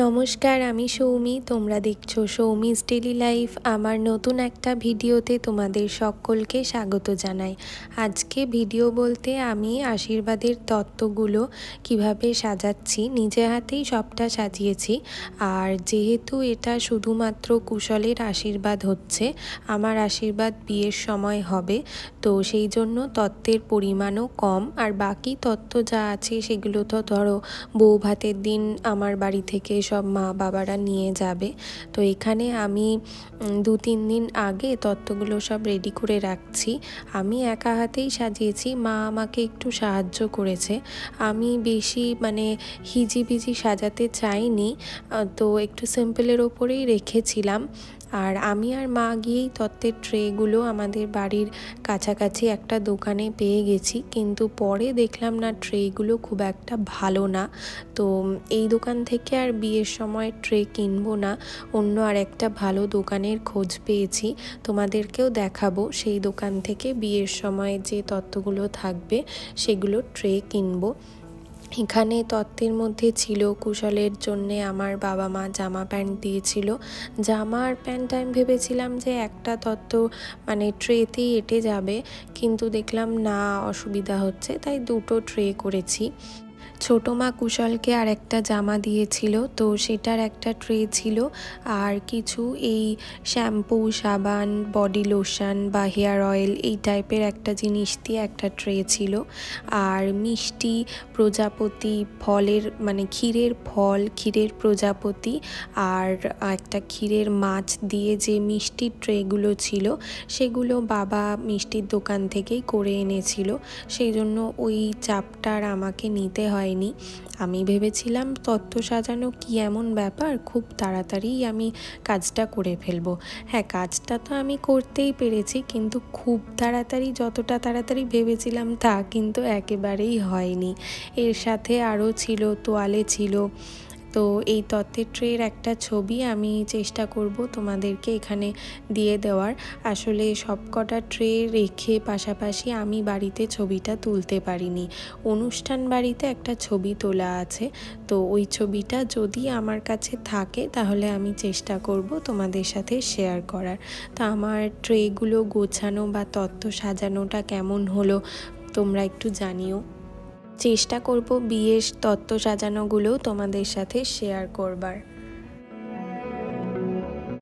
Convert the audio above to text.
নমস্কার, আমি সৌমি। তোমরা দেখছো সৌমিস ডেলি লাইফ। আমার নতুন একটা ভিডিওতে তোমাদের সকলকে স্বাগত জানাই। আজকে ভিডিও বলতে আমি আশীর্বাদের তত্ত্বগুলো কিভাবে সাজাচ্ছি, নিজে হাতেই সবটা সাজিয়েছি। আর যেহেতু এটা শুধুমাত্র কুশলের আশীর্বাদ হচ্ছে, আমার আশীর্বাদ বিয়ের সময় হবে, তো সেই জন্য তত্ত্বের পরিমাণও কম। আর বাকি তত্ত্ব যা আছে সেগুলো তো ধরো বউ ভাতের দিন আমার বাড়ি থেকে সব মা বাবারা নিয়ে যাবে। তো এখানে আমি 2-3 দিন আগে তত্ত্বগুলো সব রেডি করে রাখছি। আমি একা হাতেই সাজিয়েছি, মা আমাকে একটু সাহায্য করেছে। আমি বেশি হিজিবিজি সাজাতে চাইনি, তো একটু সিম্পলের ওপরেই রেখেছিলাম। আর আমি আর মা গিয়েই তত্ত্বের ট্রেগুলো আমাদের বাড়ির কাছাকাছি একটা দোকানে পেয়ে গেছি, কিন্তু পরে দেখলাম না ট্রেগুলো খুব একটা ভালো না। তো এই দোকান থেকে আর বিয়ের সময় ট্রে কিনবো না, অন্য আর একটা ভালো দোকানের খোঁজ পেয়েছি, তোমাদেরকেও দেখাবো। সেই দোকান থেকে বিয়ের সময় যে তত্ত্বগুলো থাকবে সেগুলো ট্রে কিনবো। এখানে তত্ত্বের মধ্যে ছিল কুশলের জন্যে আমার বাবা মা জামা প্যান্ট দিয়েছিল। জামা আর প্যান্ট আমি ভেবেছিলাম যে একটা তত্ত্ব ট্রেতেই এঁটে যাবে, কিন্তু দেখলাম না, অসুবিধা হচ্ছে, তাই 2টো ট্রে করেছি। ছোটো মা কুশলকে আর একটা জামা দিয়েছিল, তো সেটার একটা ট্রে ছিল। আর কিছু এই শ্যাম্পু, সাবান, বডি লোশন বা হেয়ার অয়েল এই টাইপের একটা জিনিস দিয়ে একটা ট্রে ছিল। আর মিষ্টি, প্রজাপতি, ফলের ক্ষীরের ফল, ক্ষীরের প্রজাপতি আর একটা ক্ষীরের মাছ দিয়ে যে মিষ্টির ট্রেগুলো ছিল সেগুলো বাবা মিষ্টির দোকান থেকেই করে এনেছিল, সেই জন্য ওই চাপটা আর আমাকে নিতে হয়নি। আমি ভেবেছিলাম তত্ত্ব সাজানো কি এমন ব্যাপার, খুব তাড়াতাড়ি আমি কাজটা করে ফেলবো। হ্যাঁ, কাজটা তো আমি করতেই পেরেছি, কিন্তু খুব তাড়াতাড়ি, যতটা তাড়াতাড়ি ভেবেছিলাম তা কিন্তু একেবারেই হয়নি। এর সাথে আরও ছিল, তোয়ালে ছিল। তো এই তত্ত্বের ট্রের একটা ছবি আমি চেষ্টা করব তোমাদেরকে এখানে দিয়ে দেওয়ার। আসলে সবকটা ট্রে রেখে পাশাপাশি আমি বাড়িতে ছবিটা তুলতে পারিনি। অনুষ্ঠান বাড়িতে একটা ছবি তোলা আছে, তো ওই ছবিটা যদি আমার কাছে থাকে তাহলে আমি চেষ্টা করব তোমাদের সাথে শেয়ার করার। তো আমার ট্রেগুলো গোছানো বা তত্ত্ব সাজানোটা কেমন হলো তোমরা একটু জানিও। চেষ্টা করব বিয়ের তত্ত্ব সাজানোগুলো তোমাদের সাথে শেয়ার করবার।